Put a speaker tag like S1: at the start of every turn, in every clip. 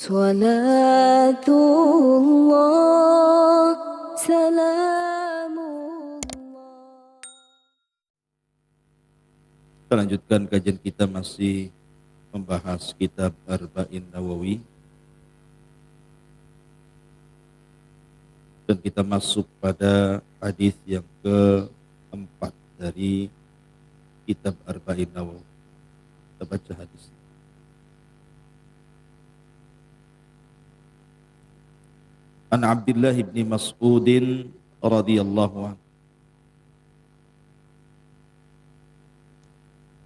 S1: Salatullah, salamullah.
S2: Kita lanjutkan kajian kita masih membahas kitab Arba'in Nawawi, dan kita masuk pada hadis yang keempat dari kitab Arba'in Nawawi. Kita baca hadis. An Abdullah bin Mas'udin radhiyallahu anhu,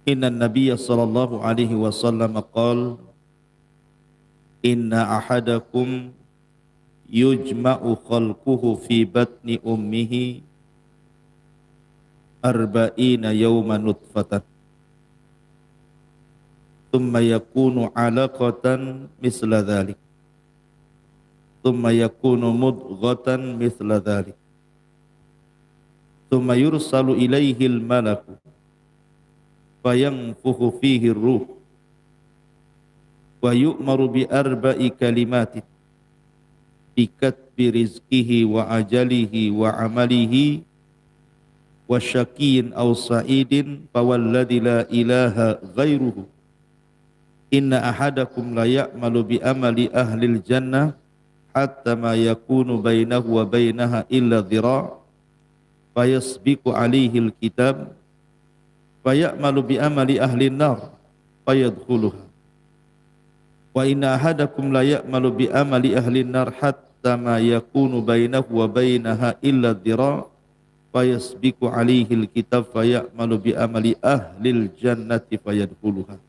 S2: inna Nabiyya sallallahu alaihi wasallam qala, inna ahadakum yujma'u khalquhu fi batni ummihi arba'ina yawman nutfatan thumma yakunu 'alaqatan misla dhalik thumma yakunu mudghatan misla dhalik thumma yursalu ilaihi al-malaku fayanfukhu fihi ar-ruh wa yu'maru bi arba'i kalimatin bikatbi rizqihi wa ajalihi wa amalihi wa syakiyin aw sa'idin fawalladhi la ilaha ghairuhu inna ahadakum la ya'malu bi amali ahlil jannah hatta ma yakunu bainahu wa bainaha illa dhira' fayasbiqu alaihi alkitab fayamalu bi amali ahli nar fayadkhuluha wa inna ahadakum la ya'malu bi amali ahli nar hatta ma yakunu bainahu wa bainaha illa dhira' fayasbiqu alaihi alkitab fayamalu bi amali ahli aljannati fayadkhuluha.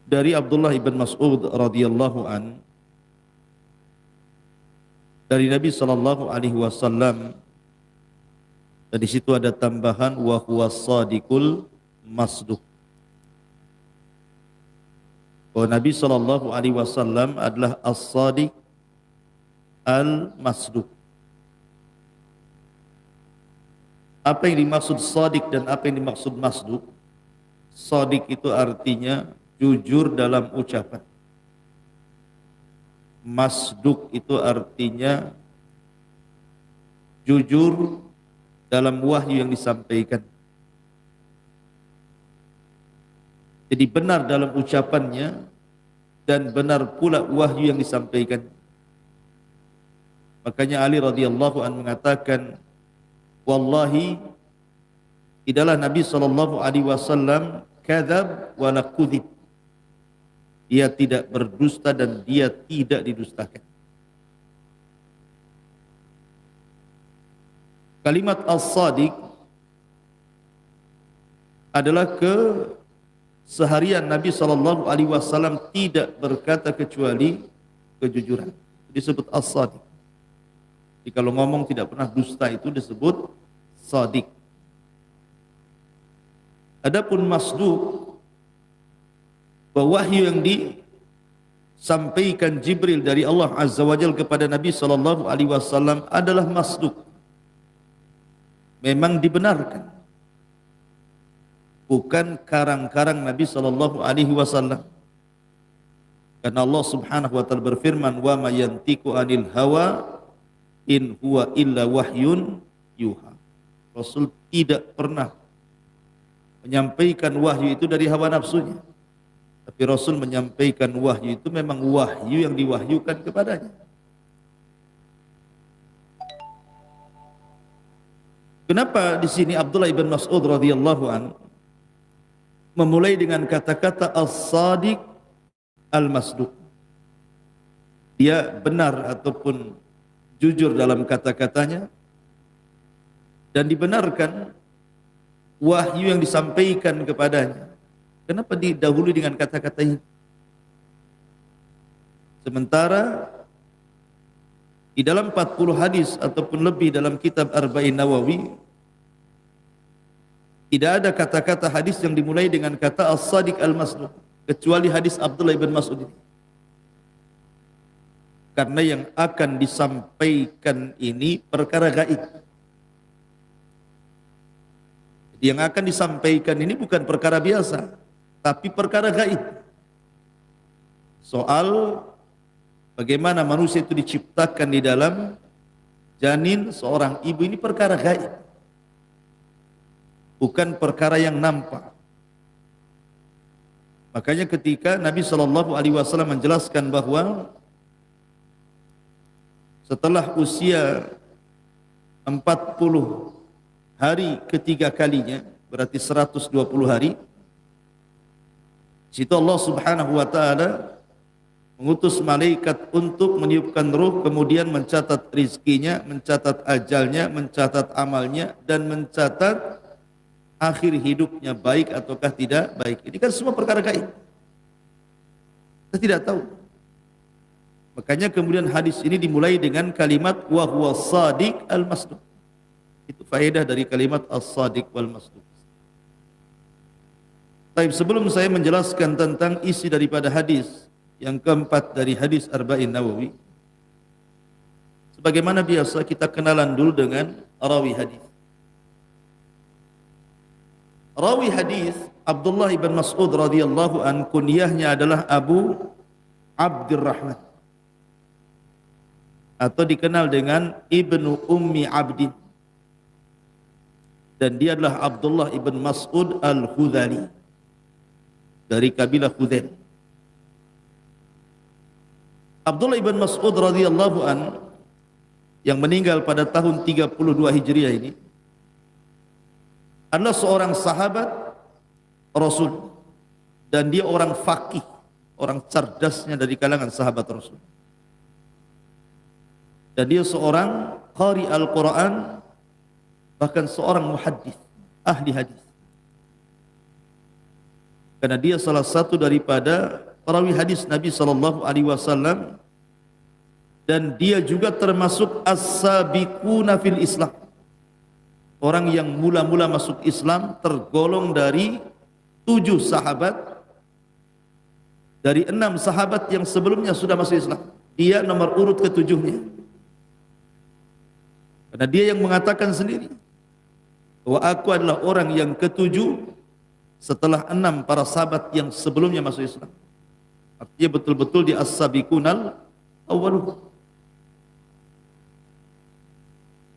S2: Dari Abdullah ibn Mas'ud radhiyallahu an, dari Nabi sallallahu alaihi wasallam, dan di situ ada tambahan wa huwa shadiqul masduq. Bahwa Nabi sallallahu alaihi wasallam adalah as-shadiq al-masduq. Apa yang dimaksud shadiq dan apa yang dimaksud masduq? Shadiq itu artinya jujur dalam ucapan. Masduq itu artinya jujur dalam wahyu yang disampaikan. Jadi benar dalam ucapannya dan benar pula wahyu yang disampaikan. Makanya Ali radhiyallahu anhu mengatakan, wallahi tidaklah Nabi sallallahu alaihi wasallam kadzab wa la kudzib. Dia tidak berdusta dan dia tidak didustakan. Kalimat as-sadiq adalah keseharian Nabi sallallahu alaihi wasallam tidak berkata kecuali kejujuran. Disebut as-sadiq. Jadi kalau ngomong tidak pernah dusta itu disebut sadiq. Adapun masduq, bahwa wahyu yang disampaikan Jibril dari Allah Azza wa Jalla kepada Nabi sallallahu alaihi wasallam adalah masduq. Memang dibenarkan. Bukan karang-karang Nabi sallallahu alaihi wasallam. Karena Allah Subhanahu wa taala berfirman, "Wa ma yantiqu 'anil hawa in huwa illa wahyun yuha." Rasul tidak pernah menyampaikan wahyu itu dari hawa nafsunya. Tapi Rasul menyampaikan wahyu itu memang wahyu yang diwahyukan kepadanya. Kenapa di sini Abdullah ibn Mas'ud radhiyallahu an memulai dengan kata-kata as-sadiq al-masduq? Dia benar ataupun jujur dalam kata-katanya dan dibenarkan wahyu yang disampaikan kepadanya. Kenapa didahului dengan kata-kata ini? Sementara di dalam 40 hadis ataupun lebih dalam kitab Arba'in Nawawi tidak ada kata-kata hadis yang dimulai dengan kata as-sadiq al-masduq kecuali hadis Abdullah ibn Mas'ud ini. Karena yang akan disampaikan ini perkara gaib. Yang akan disampaikan ini bukan perkara biasa. tapi perkara gaib. Soal bagaimana manusia itu diciptakan di dalam janin seorang ibu ini perkara gaib, bukan perkara yang nampak. Makanya ketika Nabi SAW menjelaskan bahwa setelah usia 40 hari ketiga kalinya, berarti 120 hari, situ Allah Subhanahu wa taala mengutus malaikat untuk meniupkan ruh, kemudian mencatat rizkinya, mencatat ajalnya, mencatat amalnya, dan mencatat akhir hidupnya baik ataukah tidak baik. Ini kan semua perkara gaib, kita tidak tahu. Makanya kemudian hadis ini dimulai dengan kalimat wa huwa shadiq al-masduq. Itu faedah dari kalimat as-shadiq wal masduq. Tapi sebelum saya menjelaskan tentang isi daripada hadis yang keempat dari hadis Arba'in Nawawi, sebagaimana biasa kita kenalan dulu dengan rawi hadis. Rawi hadis Abdullah ibn Mas'ud radhiyallahu an, kunyahnya adalah Abu Abdurrahman atau dikenal dengan Ibnu Ummi Abdin, dan dia adalah Abdullah ibn Mas'ud al-Hudhali dari kabilah Hudhail. Abdullah ibn Mas'ud radhiyallahu an yang meninggal pada tahun 32 Hijriah ini adalah seorang sahabat Rasul, dan dia orang faqih, orang cerdasnya dari kalangan sahabat Rasul. Dan dia seorang qari Al-Quran, bahkan seorang muhaddis, ahli hadis. Karena dia salah satu daripada perawi hadis Nabi SAW, dan dia juga termasuk as-sabiquna fil Islam, orang yang mula-mula masuk Islam, tergolong dari 7 sahabat dari 6 sahabat yang sebelumnya sudah masuk Islam. Dia nomor urut ke-7-nya, karena dia yang mengatakan sendiri bahwa aku adalah orang yang ke-7 setelah 6 para sahabat yang sebelumnya masuk Islam. Artinya betul-betul di as-sabiqunal awwalun.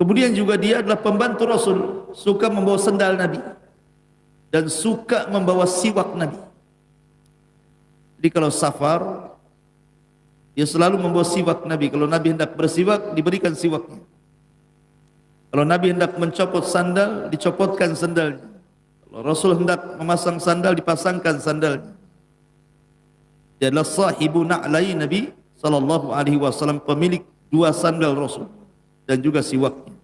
S2: Kemudian juga dia adalah pembantu Rasul, suka membawa sendal Nabi dan suka membawa siwak Nabi. Jadi kalau safar, dia selalu membawa siwak Nabi. Kalau Nabi hendak bersiwak, diberikan siwaknya. Kalau Nabi hendak mencopot sandal, dicopotkan sandalnya. Kalau Rasul hendak memasang sandal, dipasangkan sandalnya. Dia adalah sahibu na'lai Nabi SAW, pemilik 2 sandal Rasul dan juga siwaknya.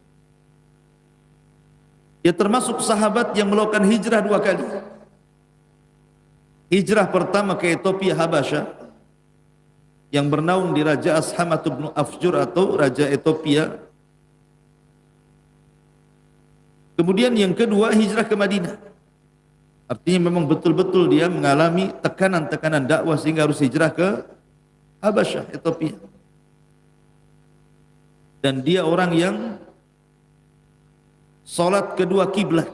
S2: Dia termasuk sahabat yang melakukan hijrah 2 kali. Hijrah pertama ke Ethiopia Habasyah, yang bernaung di Raja Ashamat bin Afjur atau Raja Ethiopia. Kemudian yang kedua hijrah ke Madinah. Artinya memang betul-betul dia mengalami tekanan-tekanan dakwah sehingga harus hijrah ke Habasyah, Ethiopia. Dan dia orang yang salat kedua kiblat.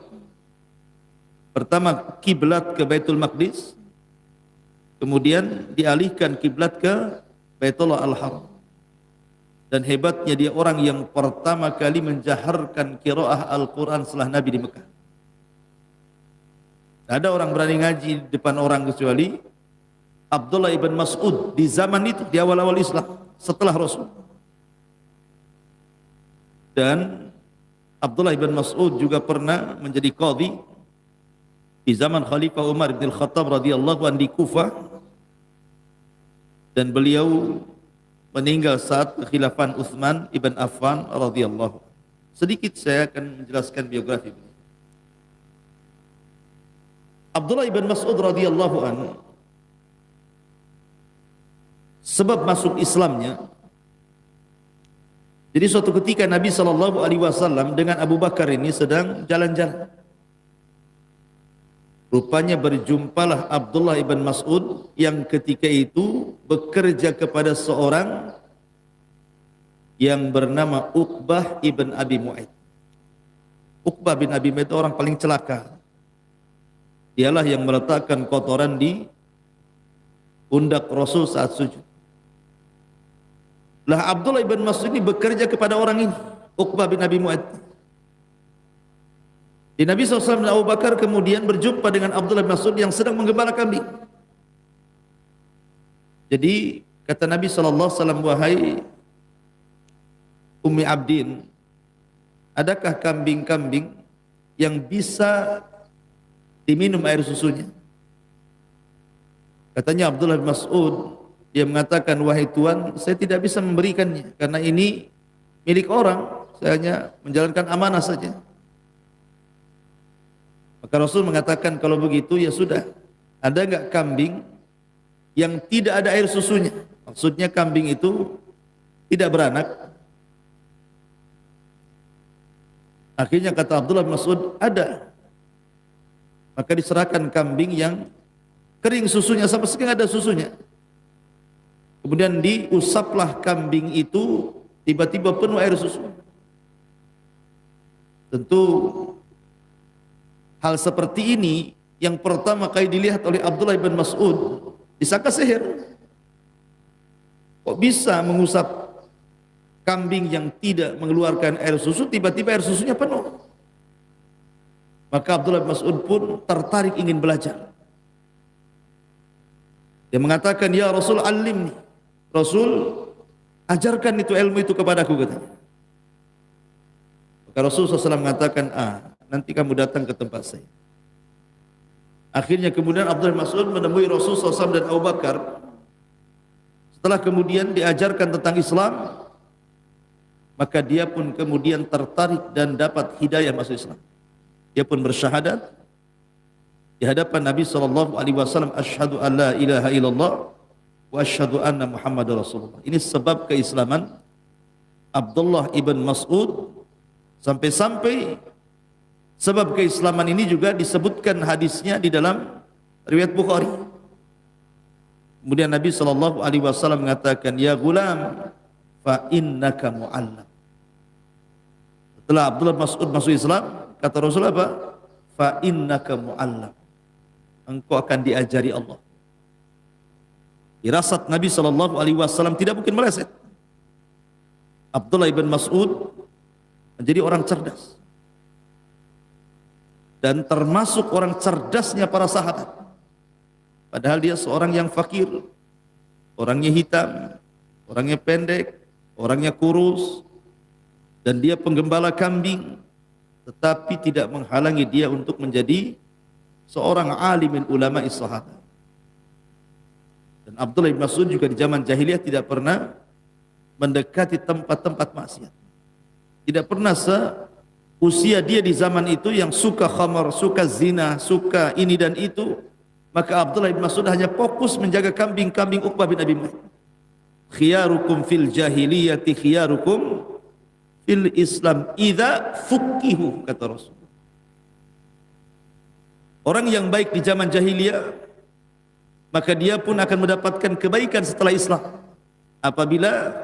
S2: Pertama kiblat ke Baitul Maqdis, kemudian dialihkan kiblat ke Baitullah Al-Haram. Dan hebatnya dia orang yang pertama kali menjaharkan qiraah Al-Quran setelah Nabi di Mekah. Tidak ada orang berani ngaji di depan orang kecuali Abdullah ibn Mas'ud di zaman itu, di awal-awal Islam setelah Rasul. Dan Abdullah ibn Mas'ud juga pernah menjadi qadhi di zaman Khalifah Umar bin Khattab radhiyallahu anhu di Kufah, dan beliau meninggal saat kekhilafan Utsman ibn Affan radhiyallahu. Sedikit saya akan menjelaskan biografi beliau. Abdullah ibn Mas'ud radhiyallahu anhu, sebab masuk Islamnya, jadi suatu ketika Nabi SAW dengan Abu Bakar ini sedang jalan-jalan. Rupanya berjumpalah Abdullah ibn Mas'ud yang ketika itu bekerja kepada seorang yang bernama Uqbah ibn Abi Mu'aid. Uqbah bin Abi Mu'aid orang paling celaka. Dialah yang meletakkan kotoran di pundak Rasul saat sujud. Lah Abdullah ibn Mas'ud ini bekerja kepada orang ini, Uqbah bin Abi Mu'ayth. Di Nabi SAW dan Abu Bakar kemudian berjumpa dengan Abdullah bin Mas'ud yang sedang menggembala kambing. Jadi kata Nabi SAW, wahai Ummi Abdin, adakah kambing-kambing yang bisa diminum air susunya? Katanya Abdullah bin Mas'ud, dia mengatakan, wahai Tuan, saya tidak bisa memberikannya karena ini milik orang, saya hanya menjalankan amanah saja. Maka Rasul mengatakan, kalau begitu ya sudah, ada enggak kambing yang tidak ada air susunya? Maksudnya kambing itu tidak beranak. Akhirnya kata Abdullah bin Mas'ud, ada. Maka diserahkan kambing yang kering susunya, sama sekali nggak ada susunya. Kemudian diusaplah kambing itu, tiba-tiba penuh air susu. Tentu hal seperti ini yang pertama kali dilihat oleh Abdullah bin Mas'ud, disangka sihir. Kok bisa mengusap kambing yang tidak mengeluarkan air susu, tiba-tiba air susunya penuh? Maka Abdullah bin Mas'ud pun tertarik ingin belajar. Dia mengatakan, ya Rasul, alimni. Rasul, ajarkan itu ilmu itu kepadaku, katanya. Maka Rasul SAW mengatakan, nanti kamu datang ke tempat saya. Akhirnya kemudian Abdullah bin Mas'ud menemui Rasul SAW dan Abu Bakar. Setelah kemudian diajarkan tentang Islam, maka dia pun kemudian tertarik dan dapat hidayah masuk Islam. Dia pun bersyahadat di hadapan Nabi SAW, asyhadu an la ilaha illallah wa asyhadu anna Muhammadar Rasulullah. Ini sebab keislaman Abdullah ibn Mas'ud. Sampai-sampai sebab keislaman ini juga disebutkan hadisnya di dalam riwayat Bukhari. Kemudian Nabi SAW mengatakan, ya gulam, fa innaka mu'allam. Setelah Abdullah Mas'ud masuk Islam, kata Rasul apa? Fa innaka mu'allam. Engkau akan diajari Allah. Firasat Nabi SAW tidak mungkin meleset. Abdullah ibn Mas'ud menjadi orang cerdas. Dan termasuk orang cerdasnya para sahabat. Padahal dia seorang yang fakir, orangnya hitam, orangnya pendek, orangnya kurus, dan dia penggembala kambing, tetapi tidak menghalangi dia untuk menjadi seorang alimin ulama sahabat. Dan Abdullah bin Mas'ud juga di zaman jahiliyah tidak pernah mendekati tempat-tempat maksiat. Tidak pernah seusia dia di zaman itu yang suka khamar, suka zina, suka ini dan itu. Maka Abdullah bin Mas'ud hanya fokus menjaga kambing-kambing Uqbah bin Abi Mu'ayth. Khiyarukum fil jahiliyati khiyarukum fil Islam idza fuqihu, kata Rasul. Orang yang baik di zaman jahiliyah, maka dia pun akan mendapatkan kebaikan setelah Islam apabila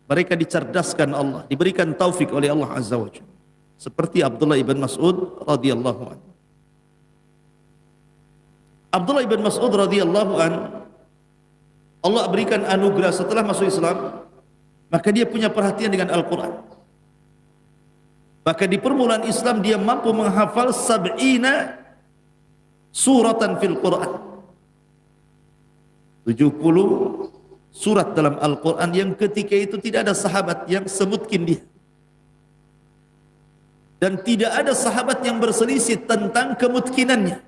S2: mereka dicerdaskan Allah, diberikan taufik oleh Allah Azza wa Jalla. Seperti Abdullah ibn Mas'ud radhiyallahu anhu. Abdullah ibn Mas'ud radhiyallahu anhu, Allah berikan anugerah setelah masuk Islam, maka dia punya perhatian dengan Al-Quran. Maka di permulaan Islam dia mampu menghafal 70 suratan fil Quran. 70 surat dalam Al-Quran yang ketika itu tidak ada sahabat yang semutkin dia. Dan tidak ada sahabat yang berselisih tentang kemutkinannya,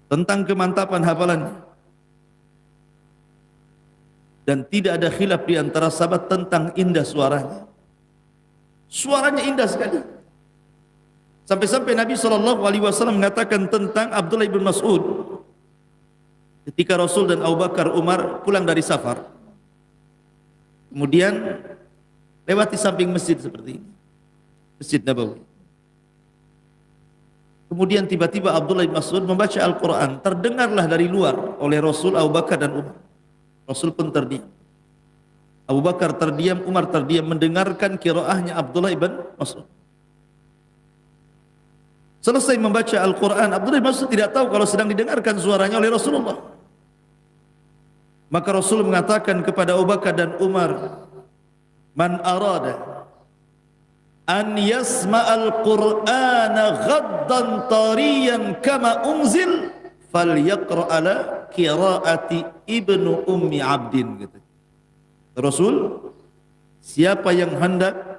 S2: tentang kemantapan hafalannya. Dan tidak ada khilaf di antara sahabat tentang indah suaranya. Suaranya indah sekali. Sampai-sampai Nabi SAW mengatakan tentang Abdullah bin Mas'ud, ketika Rasul dan Abu Bakar, Umar pulang dari safar, kemudian lewati samping masjid seperti ini, Masjid Nabawi. Kemudian tiba-tiba Abdullah bin Mas'ud membaca Al-Quran. Terdengarlah dari luar oleh Rasul, Abu Bakar dan Umar. Rasul pun terdiam. Abu Bakar terdiam, Umar terdiam mendengarkan qiraahnya Abdullah bin Mas'ud. Selesai membaca Al-Quran, Abdullah bin Mas'ud tidak tahu kalau sedang didengarkan suaranya oleh Rasulullah. Maka Rasul mengatakan kepada Abu Bakar dan Umar, "Man arada an yasma'al Qur'ana ghaddan tariyan kama unzil falyaqra ala qiraati Ibnu Ummi Abdin." Gitu. Rasul, siapa yang hendak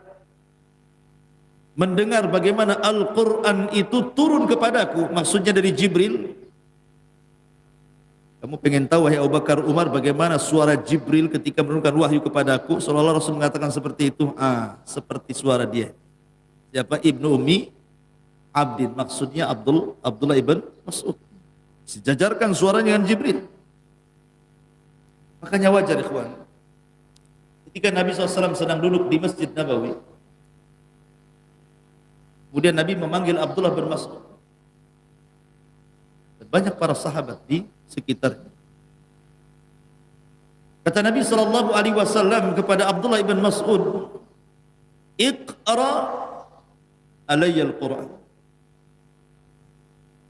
S2: mendengar bagaimana Al-Quran itu turun kepadaku, maksudnya dari Jibril. Kamu pengen tahu, wahai Abu Bakar, Umar, bagaimana suara Jibril ketika menurunkan wahyu kepadaku? Seolah-olah Rasul mengatakan seperti itu. Seperti suara dia. Siapa? Ibnu Ummi Abdin, maksudnya Abdullah ibn Mas'ud. Sejajarkan suaranya dengan Jibril. Makanya wajar, ikhwan, ketika Nabi SAW sedang duduk di Masjid Nabawi, kemudian Nabi memanggil Abdullah bin Mas'ud dan banyak para sahabat di sekitarnya. Kata Nabi SAW kepada Abdullah bin Mas'ud, "Iqra alayya al-Quran."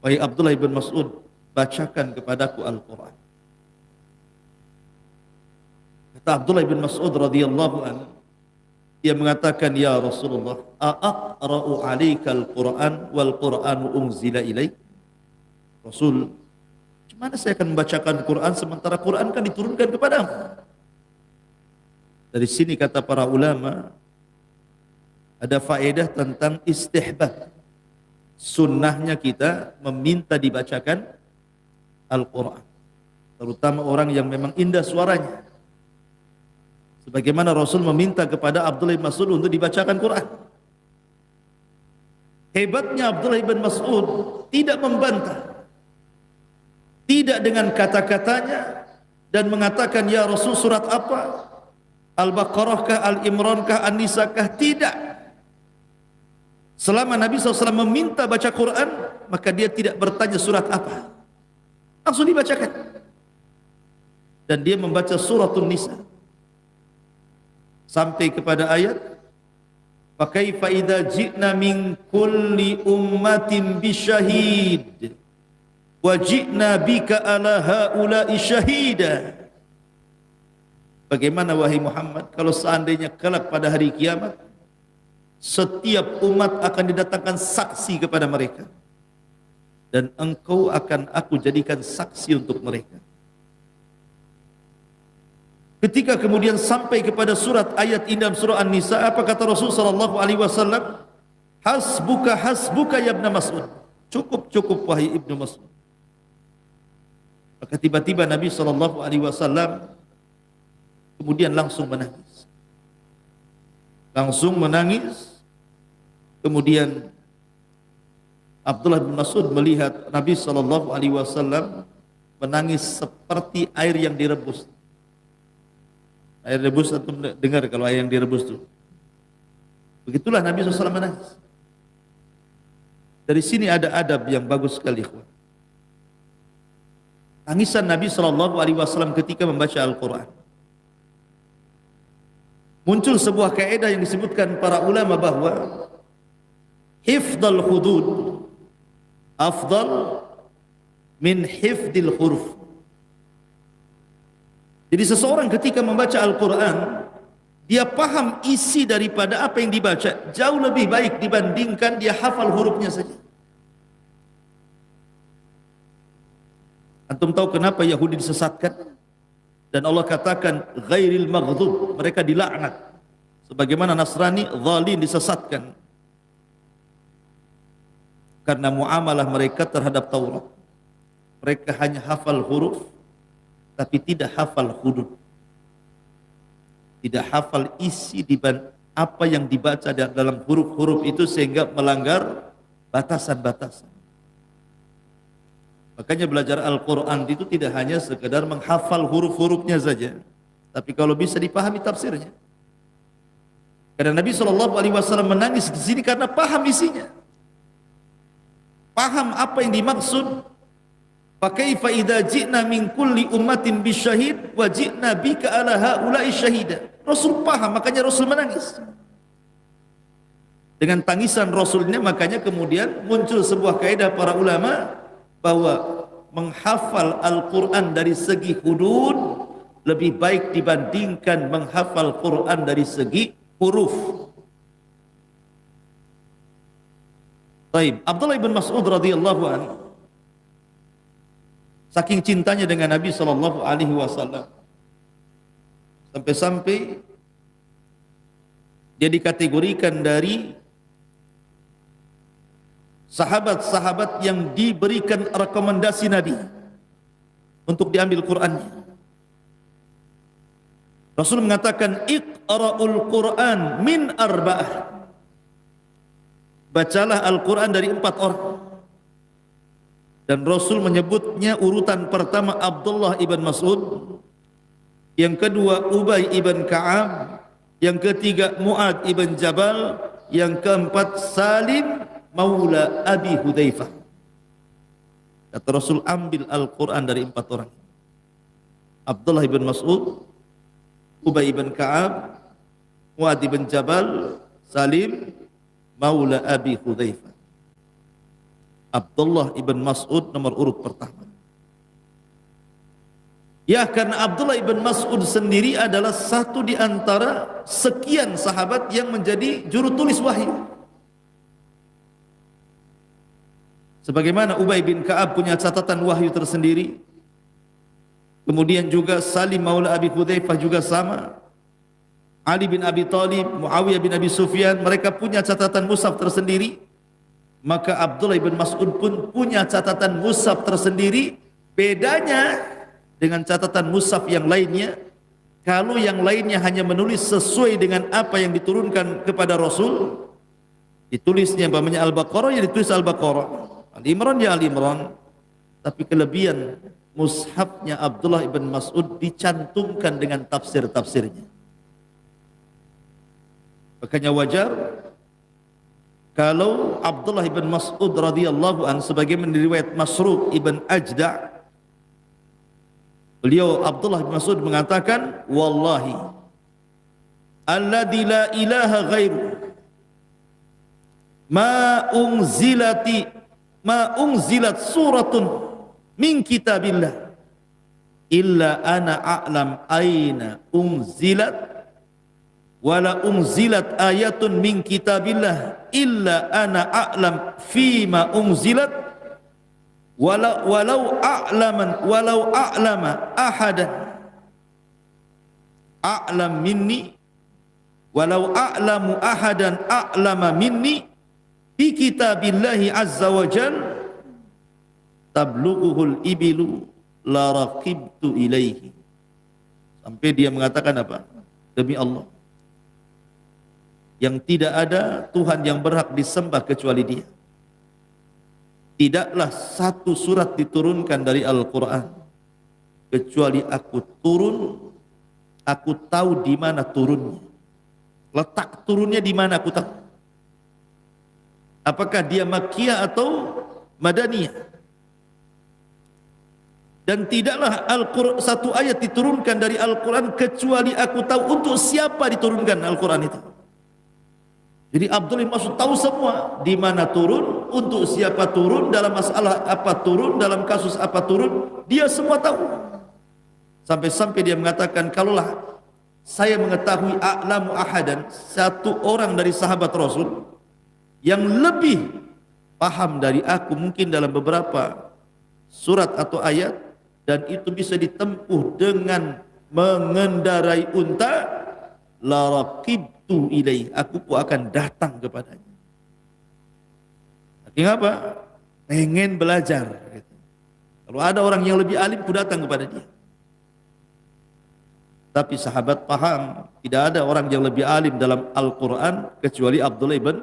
S2: Wahai Abdullah bin Mas'ud, bacakan kepadaku Al-Quran. Kata Abdullah bin Mas'ud radhiyallahu anhu, dia mengatakan, "Ya Rasulullah, aqra'u 'alaika al-Qur'an wal Qur'anu unzila ilaik?" Rasul, gimana saya akan membacakan Quran sementara Quran kan diturunkan kepadamu? Dari sini kata para ulama, ada faedah tentang istihbab, sunnahnya kita meminta dibacakan Al-Quran, terutama orang yang memang indah suaranya. Sebagaimana Rasul meminta kepada Abdullah bin Mas'ud untuk dibacakan Quran. Hebatnya Abdullah bin Mas'ud tidak membantah, tidak dengan kata-katanya dan mengatakan, "Ya Rasul, surat apa? Al-Baqarah kah, Al-Imran kah, An-Nisa kah?" Tidak. Selama Nabi SAW meminta baca Quran, maka dia tidak bertanya surat apa, langsung dibacakan. Dan dia membaca suratun Nisa sampai kepada ayat, "Fa kaifa idza ji'na min kulli ummatin bisyahid wa ji'na bika ala haula'i syahida." Bagaimana wahai Muhammad kalau seandainya kelak pada hari kiamat setiap umat akan didatangkan saksi kepada mereka, dan engkau akan aku jadikan saksi untuk mereka. Ketika kemudian sampai kepada surat ayat indah surah An-Nisa, apa kata Rasul sallallahu alaihi wasallam? "Hasbuka hasbuka ya Ibnu Mas'ud." Cukup wahai Ibnu Mas'ud. Maka tiba-tiba Nabi sallallahu alaihi wasallam kemudian langsung menangis. Kemudian Abdullah bin Mas'ud melihat Nabi sallallahu alaihi wasallam menangis seperti air yang direbus. Air rebus, atau dengar kalau air yang direbus itu. Begitulah Nabi SAW menangis. Dari sini ada adab yang bagus sekali. Tangisan Nabi SAW ketika membaca Al-Quran. Muncul sebuah kaidah yang disebutkan para ulama bahwa hifdzul hudud afdal min hifdzil huruf. Jadi seseorang ketika membaca Al-Quran, dia paham isi daripada apa yang dibaca jauh lebih baik dibandingkan dia hafal hurufnya saja. Antum tahu kenapa Yahudi disesatkan? Dan Allah katakan ghairil maghdub, mereka dilaknat. Sebagaimana Nasrani zalim disesatkan karena muamalah mereka terhadap Taurat. Mereka hanya hafal huruf tapi tidak hafal hudud, tidak hafal isi di apa yang dibaca dalam huruf-huruf itu sehingga melanggar batasan-batasan. Makanya belajar Al-Quran itu tidak hanya sekedar menghafal huruf-hurufnya saja, tapi kalau bisa dipahami tafsirnya. Karena Nabi SAW menangis di sini karena paham isinya, paham apa yang dimaksud. Fa kaifa idza ji'na min kulli ummatin bisyahid wa ji'na bika ala haula'i syahida. Rasul paham, makanya Rasul menangis. dengan tangisan Rasulnya, makanya kemudian muncul sebuah kaidah para ulama bahwa menghafal Al-Quran dari segi hudud lebih baik dibandingkan menghafal Quran dari segi huruf. Baik, Abdullah bin Mas'ud radhiyallahu anhu saking cintanya dengan Nabi sallallahu alaihi wasallam sampai-sampai dia dikategorikan dari sahabat-sahabat yang diberikan rekomendasi Nabi untuk diambil Qurannya. Rasul mengatakan iqra'ul Quran min arba'ah, bacalah Al-Quran dari 4 orang. Dan Rasul menyebutnya urutan pertama Abdullah ibn Mas'ud, yang kedua Ubay ibn Ka'ab, yang ketiga Mu'ad ibn Jabal, yang keempat Salim maula Abi Hudzaifah. Kata Rasul, ambil Al-Quran dari 4 orang: Abdullah ibn Mas'ud, Ubay ibn Ka'ab, Mu'ad ibn Jabal, Salim maula Abi Hudzaifah. Abdullah ibn Mas'ud nomor urut pertama. Ya, karena Abdullah ibn Mas'ud sendiri adalah satu di antara sekian sahabat yang menjadi juru tulis wahyu. Sebagaimana Ubay bin Ka'ab punya catatan wahyu tersendiri, kemudian juga Salim maula Abi Hudzaifah juga sama, Ali bin Abi Thalib, Muawiyah bin Abi Sufyan, mereka punya catatan mushaf tersendiri. Maka Abdullah bin Mas'ud pun punya catatan mushaf tersendiri. Bedanya dengan catatan mushaf yang lainnya, kalau yang lainnya hanya menulis sesuai dengan apa yang diturunkan kepada Rasul, ditulisnya umpamanya Al-Baqarah, ya ditulis Al-Baqarah, Al-Imran ya Al-Imran. Tapi kelebihan mushafnya Abdullah ibn Mas'ud dicantumkan dengan tafsir-tafsirnya. Makanya wajar kalau Abdullah ibn Mas'ud radhiyallahu anhu, sebagaimana riwayat Masruq ibn Ajda', beliau Abdullah bin Mas'ud mengatakan, wallahi alladzi la ilaha ghairu ma unzilat suratun min kitabillah illa ana a'lam aina unzilat wala unzilat ayatun min kitabillah illa ana a'lam fima unzilat walau a'lama ahadan a'lam minni walau a'lamu ahadan a'lama minni bi kitabillahi azza wa jal tablughuhul ibilu la raqibtu ilaihi. Sampai dia mengatakan apa? Demi Allah, yang tidak ada Tuhan yang berhak disembah kecuali Dia, tidaklah satu surat diturunkan dari Al-Quran kecuali aku tahu di mana turunnya, letak turunnya di mana aku tahu. Apakah dia Makkiyah atau Madaniyah? Dan tidaklah satu ayat diturunkan dari Al-Quran kecuali aku tahu untuk siapa diturunkan Al-Quran itu. Jadi Abdullah bin Mas'ud tahu semua, di mana turun, untuk siapa turun, dalam masalah apa turun, dalam kasus apa turun, dia semua tahu. Sampai-sampai dia mengatakan, kalaulah saya mengetahui a'lamu ahadan, satu orang dari sahabat Rasul yang lebih paham dari aku mungkin dalam beberapa surat atau ayat, dan itu bisa ditempuh dengan mengendarai unta, la raqibtu ilaih, aku pun akan datang kepadanya. Artinya apa? Pengen belajar gitu. Kalau ada orang yang lebih alim, pun datang kepada dia. Tapi sahabat paham, tidak ada orang yang lebih alim dalam Al-Quran kecuali Abdullah ibn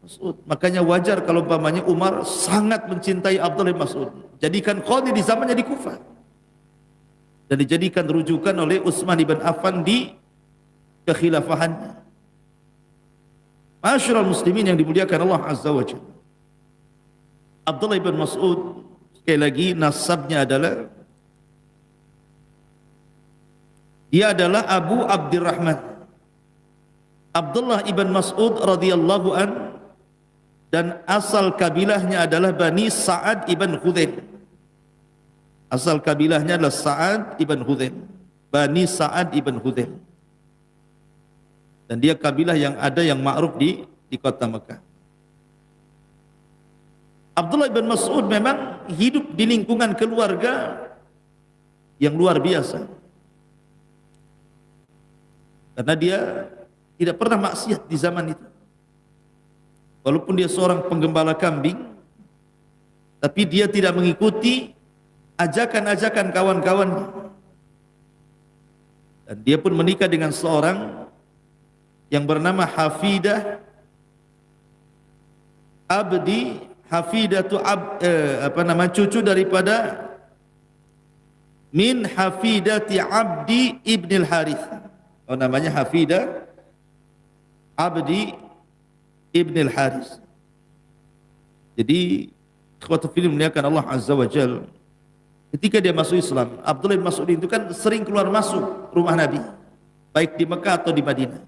S2: Mas'ud. Makanya wajar kalau umpamanya Umar sangat mencintai Abdullah bin Mas'ud, jadikan qadhi di zamannya di Kufah, dan dijadikan rujukan oleh Utsman ibn Affan di kekhilafahannya. Ma'asyiral muslimin yang dimuliakan Allah Azza wa Jalla, Abdullah ibn Mas'ud sekali lagi nasabnya adalah, dia adalah Abu Abdurrahman, Abdullah ibn Mas'ud radhiyallahu an, dan asal kabilahnya adalah Bani Sa'ad ibn Khuzaim. Asal kabilahnya adalah Sa'ad ibn Khuzaim, Bani Sa'ad ibn Khuzaim. Dan dia kabilah yang ada yang ma'ruf di kota Mekah. Abdullah ibn Mas'ud memang hidup di lingkungan keluarga yang luar biasa. Karena dia tidak pernah maksiat di zaman itu. Walaupun dia seorang penggembala kambing, tapi dia tidak mengikuti ajakan-ajakan kawan-kawannya. Dan dia pun menikah dengan seorang yang bernama Hafidah Abdi, cucu daripada min Hafidati Abdi ibn al-Harith. Oh, namanya Hafidah Abdi ibn al-Harith. Jadi ikhwatu fillah muliakan Allah Azza wa Jalla, ketika dia masuk Islam, Abdullah bin Mas'ud itu kan sering keluar masuk rumah Nabi, baik di Mekah atau di Madinah.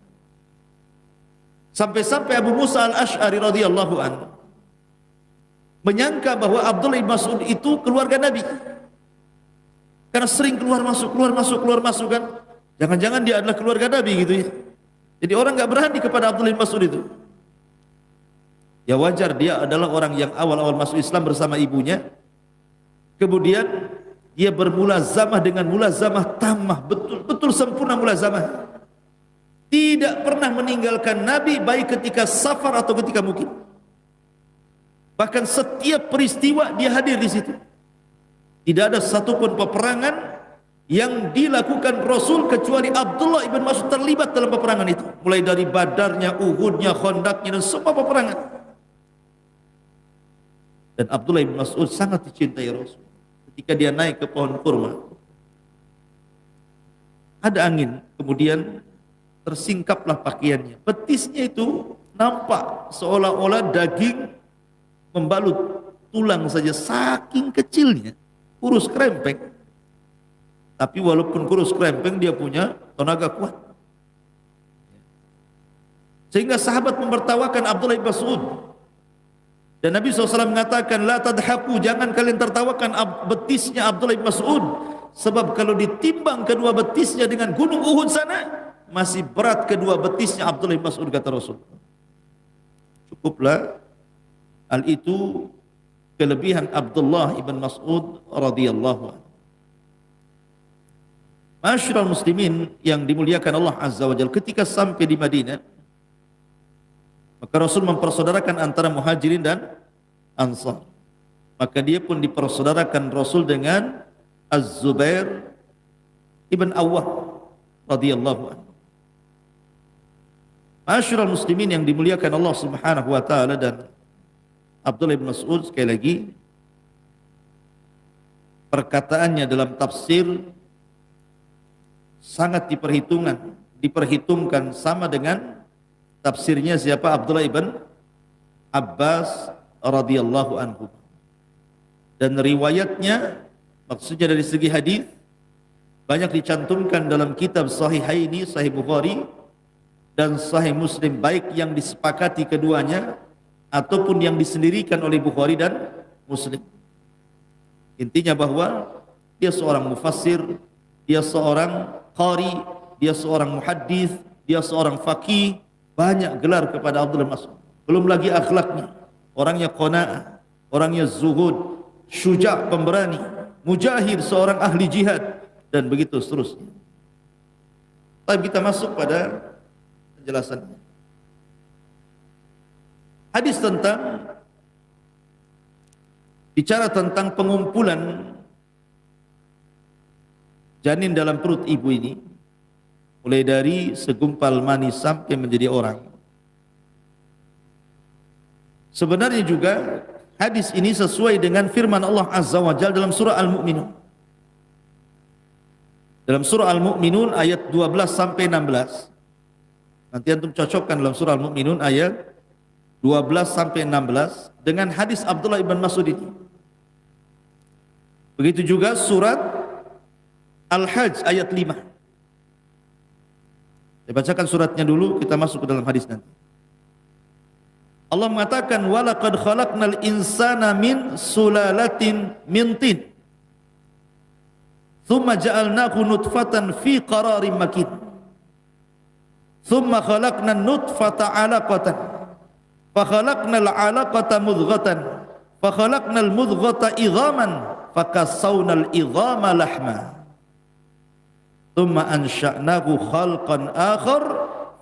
S2: Sampai-sampai Abu Musa al-Ash'ari radhiyallahu anhu menyangka bahwa Abdullah bin Mas'ud itu keluarga Nabi, karena sering keluar masuk kan. Jangan-jangan dia adalah keluarga Nabi gitu ya. Jadi orang enggak berani kepada Abdullah bin Mas'ud itu. Ya wajar, dia adalah orang yang awal-awal masuk Islam bersama ibunya. Kemudian dia bermulazamah dengan mulazamah tamah, betul-betul sempurna mulazamah. Tidak pernah meninggalkan Nabi baik ketika safar atau ketika mukim. Bahkan setiap peristiwa dia hadir di situ. Tidak ada satupun peperangan yang dilakukan Rasul kecuali Abdullah ibn Mas'ud terlibat dalam peperangan itu. Mulai dari Badarnya, Uhudnya, Khandaqnya, dan semua peperangan. Dan Abdullah ibn Mas'ud sangat dicintai Rasul. Ketika dia naik ke pohon kurma, ada angin, kemudian tersingkaplah pakaiannya. Betisnya itu nampak seolah-olah daging membalut tulang saja, saking kecilnya, kurus krempeng. Tapi walaupun kurus krempeng, dia punya tenaga kuat. Sehingga sahabat mempertawakan Abdullah bin Mas'ud. Dan Nabi SAW mengatakan, la tadhaku, jangan kalian tertawakan betisnya Abdullah bin Mas'ud. Sebab kalau ditimbang kedua betisnya dengan gunung Uhud sana, masih berat kedua betisnya Abdullah bin Mas'ud, kata Rasul. Cukuplah hal itu kelebihan Abdullah ibn Mas'ud radhiyallahu anhu. Masyarul muslimin yang dimuliakan Allah Azza wa Jalla, ketika sampai di Madinah, maka Rasul mempersaudarakan antara Muhajirin dan Ansar. Maka dia pun dipersaudarakan Rasul dengan Az-Zubair ibn Awwam radhiyallahu anhu. Masyarul muslimin yang dimuliakan Allah Subhanahu wa taala, dan Abdullah bin Mas'ud sekali lagi perkataannya dalam tafsir sangat diperhitungkan sama dengan tafsirnya siapa? Abdullah ibn Abbas radhiyallahu anhu. Dan riwayatnya, maksudnya dari segi hadis, banyak dicantumkan dalam kitab Sahihaini, Sahih Bukhari dan Sahih Muslim, baik yang disepakati keduanya ataupun yang disendirikan oleh Bukhari dan Muslim. Intinya bahwa dia seorang mufassir, dia seorang qari, dia seorang muhaddis, dia seorang faqih, banyak gelar kepada Abdullah bin Mas'ud. Belum lagi akhlaknya, orangnya qanaah, orangnya zuhud, syuja', pemberani, mujahid, seorang ahli jihad, dan begitu seterusnya. Tapi kita masuk pada penjelasannya. Hadis tentang bicara tentang pengumpulan janin dalam perut ibu ini, mulai dari segumpal mani sampai menjadi orang. Sebenarnya juga hadis ini sesuai dengan firman Allah Azza wa Jalla dalam surah Al-Mu'minun. Dalam surah Al-Mu'minun ayat 12 sampai 16. Nanti antum cocokkan dalam surah Al-Mu'minun ayat 12 sampai 16 dengan hadis Abdullah ibn Mas'ud ini. Begitu juga surat Al-Hajj ayat 5. Saya bacakan suratnya dulu, kita masuk ke dalam hadis nanti. Allah mengatakan walaqad khalaqnal insana min sulalatin min tin thumma ja'alnahu nutfatan fi qararin makin thumma khalaqnan nutfata 'alaqatan fa khalaqnal 'alaqata mudghatan fa khalaqnal mudghata idhaman fa kassawnal idhama lahma thumma ansha'nahu khalqan akhar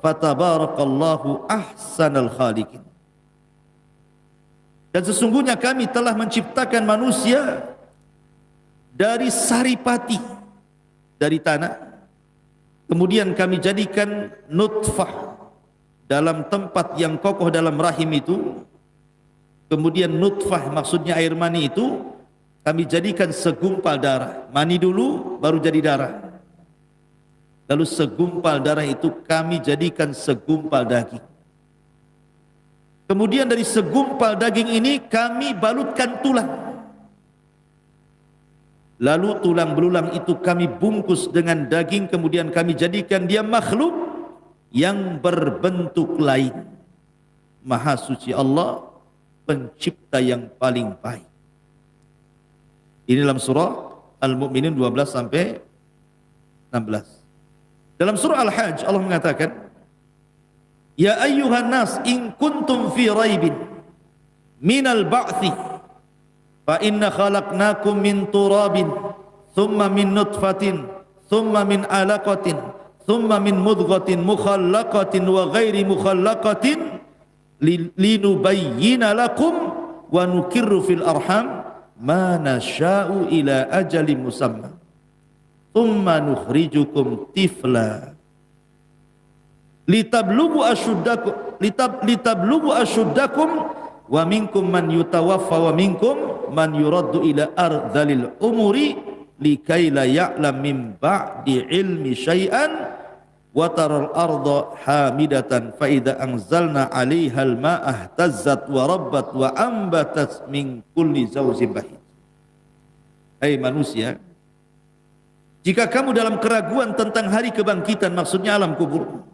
S2: fatabarakallahu ahsanal khaliqin. Dan sesungguhnya kami telah menciptakan manusia dari saripati, dari tanah. Kemudian kami jadikan nutfah dalam tempat yang kokoh dalam rahim itu. Kemudian nutfah maksudnya air mani itu kami jadikan segumpal darah. Mani dulu baru jadi darah. Lalu segumpal darah itu kami jadikan segumpal daging. Kemudian dari segumpal daging ini kami balutkan tulang. Lalu tulang belulang itu kami bungkus dengan daging, kemudian kami jadikan dia makhluk yang berbentuk lain. Maha suci Allah, pencipta yang paling baik. Ini dalam surah Al-Mu'minin 12 sampai 16. Dalam surah Al-Hajj Allah mengatakan, ya ayyuhan nas in kuntum fi raibin minal ba'thi fa inna khalaqnakum min turabin thumma min nutfatin thumma min alaqatin thumma min mudghatin mukhallaqatin wa ghairi mukhallaqatin linubayyina lakum wa nukirru fil arham ma nasha'u ila ajalin musamma thumma nukhrijukum tifla litablugu asyuddakum wa minkum man yutawaffa wa minkum man yuraddu ila ardhalil umuri likai la ya'lam min ba'di ilmi syai'an wa taral arda hamidatan fa idza anzalna 'alaiha al-ma'a ihtazzat wa rabbat wa ambatat min kulli zawjin bahij. Hai manusia, jika kamu dalam keraguan tentang hari kebangkitan, maksudnya alam kubur,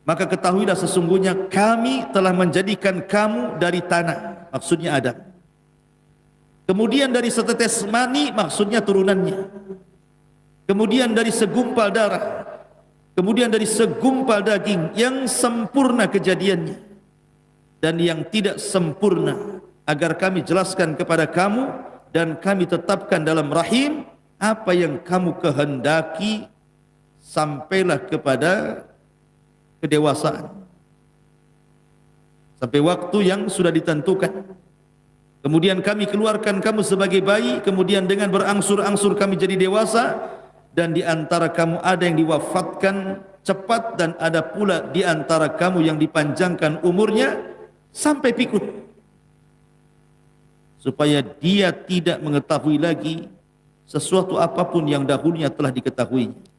S2: maka ketahuilah sesungguhnya kami telah menjadikan kamu dari tanah, maksudnya Adam. Kemudian dari setetes mani, maksudnya turunannya. Kemudian dari segumpal darah. Kemudian dari segumpal daging yang sempurna kejadiannya. Dan yang tidak sempurna, agar kami jelaskan kepada kamu dan kami tetapkan dalam rahim apa yang kamu kehendaki sampailah kepada kedewasaan, sampai waktu yang sudah ditentukan. Kemudian kami keluarkan kamu sebagai bayi, kemudian dengan berangsur-angsur kami jadi dewasa, dan di antara kamu ada yang diwafatkan cepat dan ada pula di antara kamu yang dipanjangkan umurnya sampai pikun, supaya dia tidak mengetahui lagi sesuatu apapun yang dahulunya telah diketahuinya.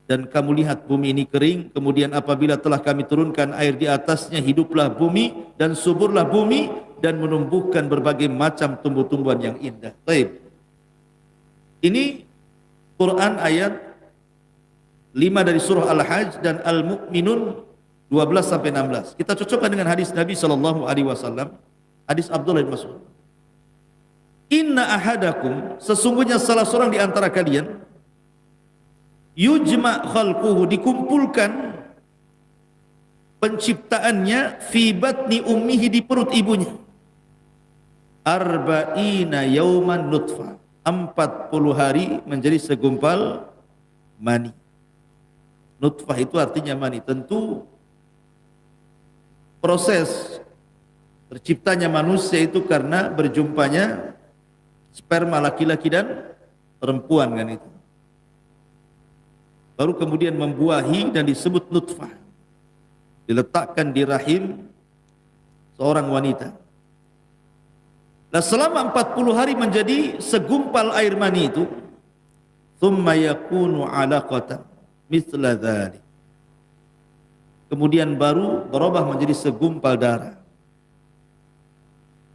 S2: Dan kamu lihat bumi ini kering, kemudian apabila telah kami turunkan air di atasnya, hiduplah bumi dan suburlah bumi dan menumbuhkan berbagai macam tumbuh-tumbuhan yang indah. Baik. Ini Quran ayat 5 dari surah Al-Hajj dan Al-Mu'minun 12 sampai 16. Kita cocokkan dengan hadis Nabi sallallahu alaihi wasallam, hadis Abdullah bin Mas'ud. Inna ahadakum, sesungguhnya salah seorang di antara kalian, yujma' khalquhu, dikumpulkan penciptaannya, fi batni ummihi, di perut ibunya, arba'ina yauman nutfah, 40 hari menjadi segumpal mani. Nutfah itu artinya mani. Tentu proses terciptanya manusia itu karena berjumpanya sperma laki-laki dan perempuan, kan itu. Baru kemudian membuahi dan disebut nutfah, diletakkan di rahim seorang wanita. Nah, selama 40 hari menjadi segumpal air mani itu, thumma yakunu 'alaqatan mithla dzalik, kemudian baru berubah menjadi segumpal darah.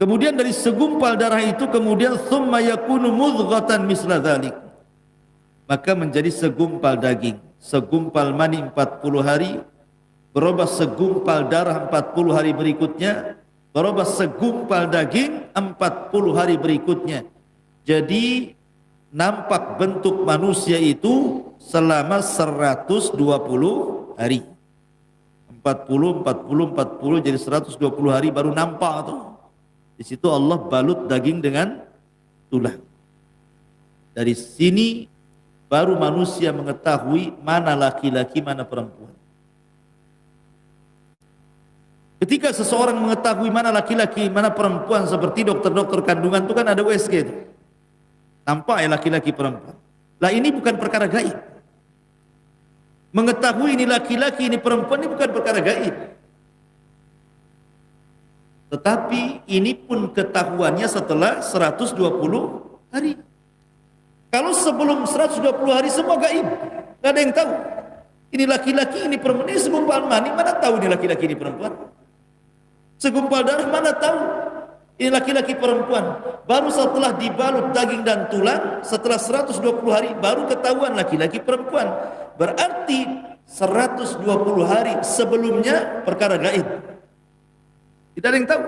S2: Kemudian dari segumpal darah itu kemudian thumma yakunu mudghatan mithla dzalik, maka menjadi segumpal daging. segumpal mani 40 hari, berubah segumpal darah 40 hari berikutnya, berubah segumpal daging 40 hari berikutnya. Jadi nampak bentuk manusia itu selama 120 hari. 40 jadi 120 hari baru nampak tuh. Di situ Allah balut daging dengan tulang. Dari sini baru manusia mengetahui mana laki-laki, mana perempuan. Ketika seseorang mengetahui mana laki-laki, mana perempuan, seperti dokter-dokter kandungan itu kan ada USG itu. Nampak ya laki-laki perempuan. Lah ini bukan perkara gaib. Mengetahui ini laki-laki, ini perempuan, ini bukan perkara gaib. Tetapi ini pun ketahuannya setelah 120 hari. Kalau sebelum 120 hari semua gaib, tidak ada yang tahu. Ini laki-laki, ini perempuan, ini segumpal mani, mana tahu ini laki-laki, ini perempuan. Segumpal darah, mana tahu ini laki-laki, perempuan. Baru setelah dibalut daging dan tulang, setelah 120 hari, baru ketahuan laki-laki, perempuan. Berarti 120 hari sebelumnya perkara gaib. Tidak ada yang tahu.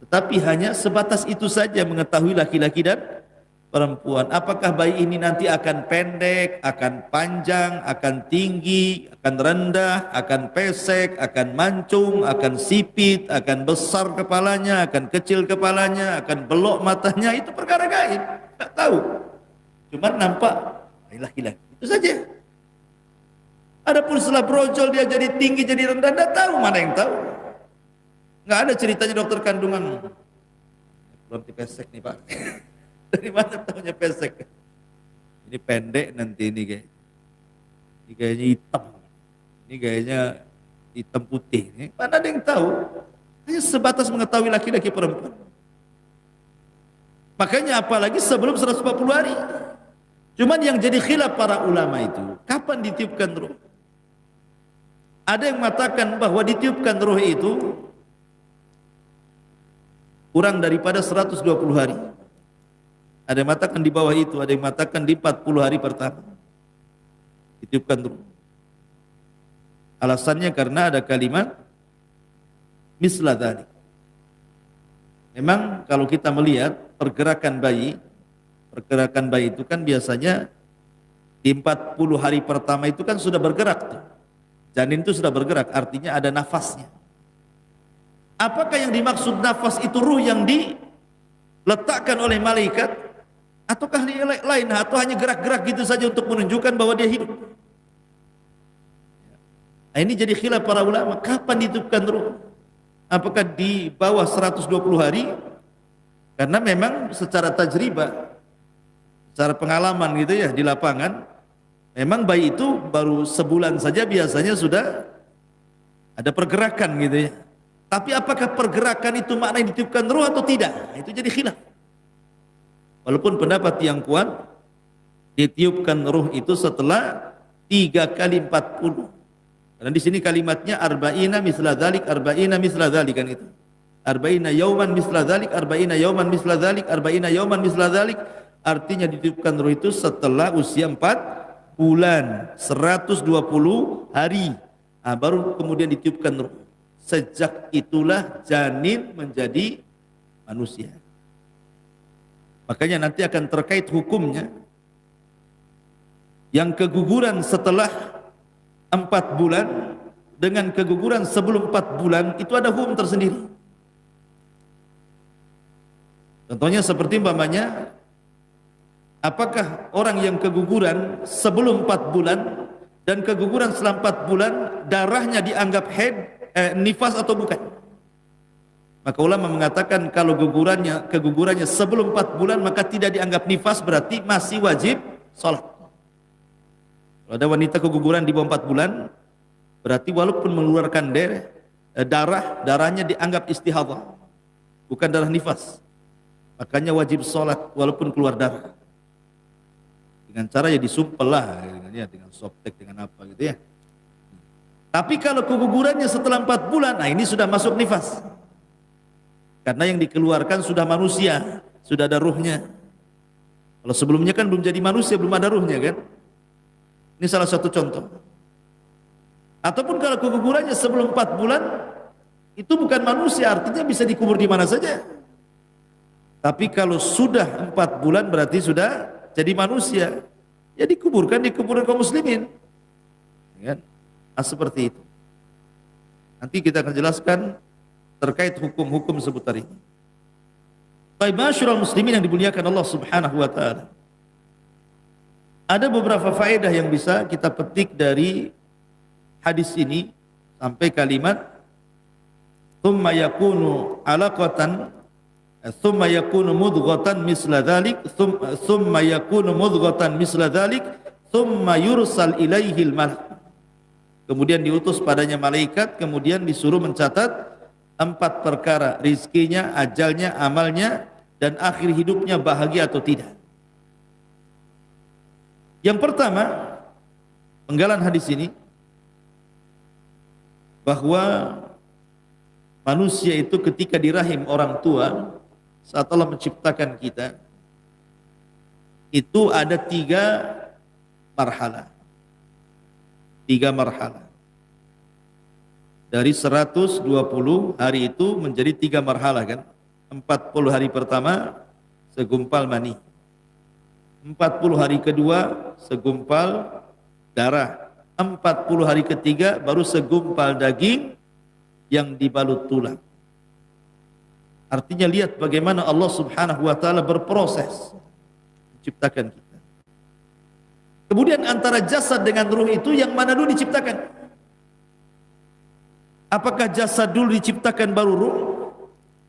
S2: Tetapi hanya sebatas itu saja mengetahui laki-laki dan perempuan. Apakah bayi ini nanti akan pendek, akan panjang, akan tinggi, akan rendah, akan pesek, akan mancung, akan sipit, akan besar kepalanya, akan kecil kepalanya, akan belok matanya, itu perkara gaib. Tak tahu. Cuma nampak laki-laki. Itu saja. Adapun setelah brojol dia jadi tinggi, jadi rendah, tidak tahu, mana yang tahu. Nggak ada ceritanya dokter kandungan. Belum dipesek nih Pak. Dari mana tahunya pesek? Ini pendek nanti ini kayak. Ini kayaknya hitam. Ini kayaknya hitam putih. Mana ada yang tahu? Hanya sebatas mengetahui laki-laki perempuan. Makanya apalagi sebelum 140 hari. Cuman yang jadi khilaf para ulama itu, kapan ditiupkan ruh? Ada yang mengatakan bahwa ditiupkan ruh itu kurang daripada 120 hari. Ada yang mengatakan di bawah itu, ada yang mengatakan di 40 hari pertama ditiupkan ruh. Alasannya karena ada kalimat misla dzalik. Memang kalau kita melihat pergerakan bayi itu kan biasanya di 40 hari pertama itu kan sudah bergerak tuh. Janin itu sudah bergerak, artinya ada nafasnya. Apakah yang dimaksud nafas itu ruh yang diletakkan oleh malaikat, ataukah lain, atau hanya gerak-gerak gitu saja untuk menunjukkan bahwa dia hidup? Nah, ini jadi khilaf para ulama, kapan ditiupkan ruh? Apakah di bawah 120 hari? Karena memang secara tajribah, secara pengalaman gitu ya di lapangan, memang bayi itu baru sebulan saja biasanya sudah ada pergerakan gitu ya. Tapi apakah pergerakan itu maknanya ditiupkan ruh atau tidak? Itu jadi khilaf. Walaupun pendapat yang kuat, ditiupkan ruh itu setelah 3 kali 40. Karena di sini kalimatnya arba'ina misla dzalik, arba'ina misla dzalik kan itu. Arba'ina yauman misla dzalik, arba'ina yauman misla dzalik, arba'ina yauman misla dzalik. Artinya ditiupkan ruh itu setelah usia 4 bulan, 120 hari. Nah, baru kemudian ditiupkan ruh. Sejak itulah janin menjadi manusia. Makanya nanti akan terkait hukumnya. Yang keguguran setelah 4 bulan dengan keguguran sebelum 4 bulan itu ada hukum tersendiri. Contohnya seperti umpamanya, apakah orang yang keguguran sebelum 4 bulan dan keguguran setelah 4 bulan darahnya dianggap nifas atau bukan? Maka ulama mengatakan kalau kegugurannya sebelum 4 bulan maka tidak dianggap nifas, berarti masih wajib sholat. Kalau ada wanita keguguran di bawah 4 bulan, berarti walaupun mengeluarkan darahnya dianggap istihadah, bukan darah nifas. Makanya wajib sholat walaupun keluar darah. Dengan cara ya disumpel lah, dengan softtek, dengan apa gitu ya. Tapi kalau kegugurannya setelah 4 bulan, nah ini sudah masuk nifas. Karena yang dikeluarkan sudah manusia, sudah ada ruhnya. Kalau sebelumnya kan belum jadi manusia, belum ada ruhnya kan. Ini salah satu contoh. Ataupun kalau kegugurannya sebelum 4 bulan, itu bukan manusia, artinya bisa dikubur di mana saja. Tapi kalau sudah 4 bulan berarti sudah jadi manusia. Ya dikuburkan di kuburan kaum muslimin. Ya, seperti itu. Nanti kita akan jelaskan terkait hukum-hukum seputar ini. Baik, masyarul muslimin yang dimuliakan Allah Subhanahu wa taala. Ada beberapa faedah yang bisa kita petik dari hadis ini sampai kalimat thumma yakunu alaqatan thumma yakunu mudghatan misla dzalik thumma yakunu mudghatan misla dzalik thumma yursal ilaihil malak. Kemudian diutus padanya malaikat, kemudian disuruh mencatat 4 perkara, rizkinya, ajalnya, amalnya, dan akhir hidupnya bahagia atau tidak. Yang pertama, penggalan hadis ini, bahwa manusia itu ketika di rahim orang tua, saat Allah menciptakan kita, itu ada 3 marhalah. 3 marhalah. Dari 120 hari itu menjadi 3 marhalah kan. 40 hari pertama segumpal mani. 40 hari kedua segumpal darah. 40 hari ketiga baru segumpal daging yang dibalut tulang. Artinya lihat bagaimana Allah Subhanahu wa taala berproses menciptakan kita. Kemudian antara jasad dengan ruh itu yang mana dulu diciptakan? Apakah jasad dulu diciptakan baru ruh?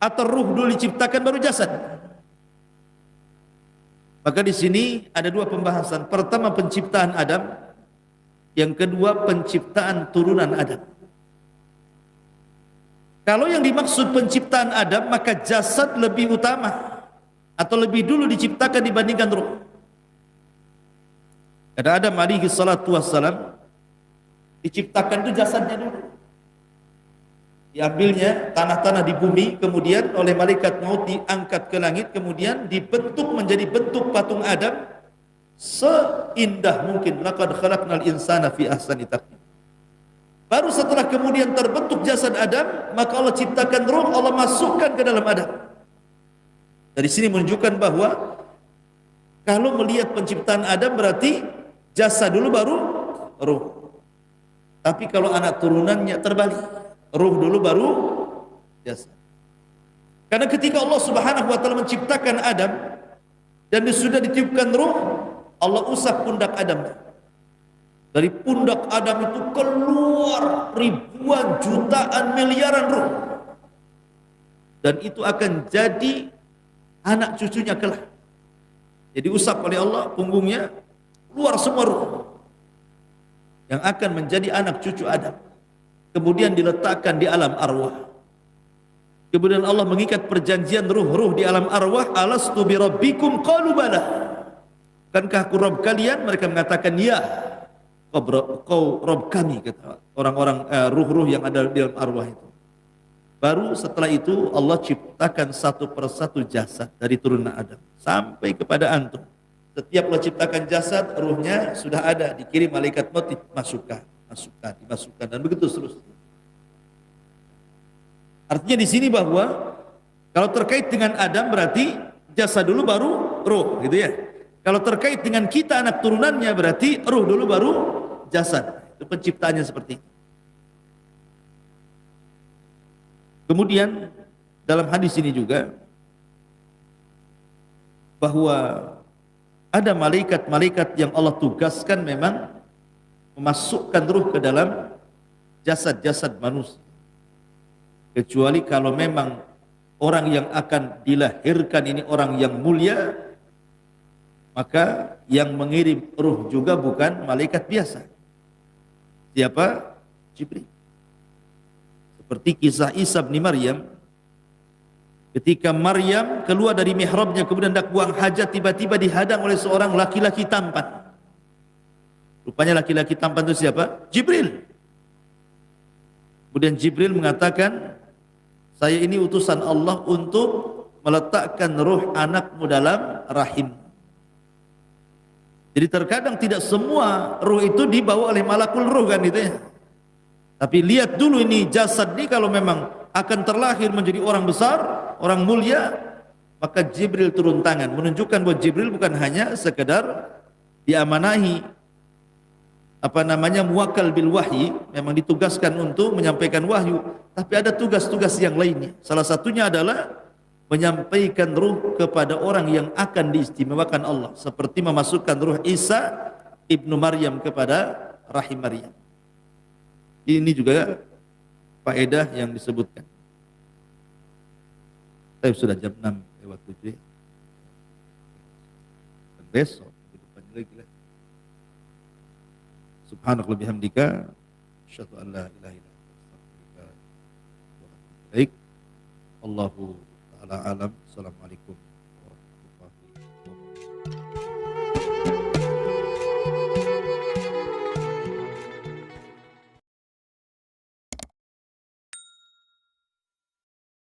S2: Atau ruh dulu diciptakan baru jasad? Maka di sini ada 2 pembahasan. Pertama penciptaan Adam, yang kedua penciptaan turunan Adam. Kalau yang dimaksud penciptaan Adam, maka jasad lebih utama atau lebih dulu diciptakan dibandingkan ruh. Karena Adam alaihi salatu wassalam diciptakan itu jasadnya dulu. Diambilnya tanah-tanah di bumi, kemudian oleh malaikat maut diangkat ke langit, kemudian dibentuk menjadi bentuk patung Adam seindah mungkin. Laqad khalaqnal insana fi ahsani taqwim. Baru setelah kemudian terbentuk jasad Adam, maka Allah ciptakan ruh, Allah masukkan ke dalam Adam. Dari sini menunjukkan bahwa kalau melihat penciptaan Adam berarti jasad dulu baru ruh. Tapi kalau anak turunannya terbalik, ruh dulu baru jasad. Karena ketika Allah Subhanahu wa taala menciptakan Adam dan sudah ditiupkan ruh, Allah usap pundak Adam. Dari pundak Adam itu keluar ribuan, jutaan, miliaran ruh. Dan itu akan jadi anak cucunya kelak. Jadi usap oleh Allah punggungnya, keluar semua ruh yang akan menjadi anak cucu Adam. Kemudian diletakkan di alam arwah. Kemudian Allah mengikat perjanjian ruh-ruh di alam arwah. Alastu bi rabbikum qalu bala. Bukankah aku Rabb kalian? Mereka mengatakan ya. Kau Rabb kami, kata orang-orang ruh-ruh yang ada di dalam arwah itu. Baru setelah itu Allah ciptakan satu persatu jasad dari turunan Adam sampai kepada antum. Setiap Allah ciptakan jasad, ruhnya sudah ada, dikirim malaikat maut, dimasukkan, dan begitu seterusnya. Artinya di sini bahwa kalau terkait dengan Adam berarti jasad dulu baru ruh, gitu ya. Kalau terkait dengan kita anak turunannya berarti ruh dulu baru jasad. Itu penciptaannya seperti itu. Kemudian dalam hadis ini juga bahwa ada malaikat-malaikat yang Allah tugaskan memang memasukkan ruh ke dalam jasad-jasad manusia. Kecuali kalau memang orang yang akan dilahirkan ini orang yang mulia, maka yang mengirim ruh juga bukan malaikat biasa. Siapa? Jibril. Seperti kisah Isa bin Maryam, ketika Maryam keluar dari mihrabnya kemudian hendak buang hajat, tiba-tiba dihadang oleh seorang laki-laki tampan. Rupanya laki-laki tampan itu siapa? Jibril. Kemudian Jibril mengatakan, saya ini utusan Allah untuk meletakkan ruh anakmu dalam rahim. Jadi terkadang tidak semua ruh itu dibawa oleh malakul ruh kan itu ya. Tapi lihat dulu ini jasad ini kalau memang akan terlahir menjadi orang besar, orang mulia, maka Jibril turun tangan menunjukkan bahwa Jibril bukan hanya sekedar diamanahi muwakkal bil wahyi, memang ditugaskan untuk menyampaikan wahyu, tapi ada tugas-tugas yang lainnya. Salah satunya adalah menyampaikan ruh kepada orang yang akan diistimewakan Allah, seperti memasukkan ruh Isa ibnu Maryam kepada rahim Maryam. Ini juga faedah yang disebutkan. Saya sudah jam 6 lewat 7 ya. Dan besok depannya lagi lah. Subhanallah bihamdika asyhadu an la ilaha illa anta astaghfiruka wa atubu ilaik. Allahu ta'ala alam. Assalamualaikum.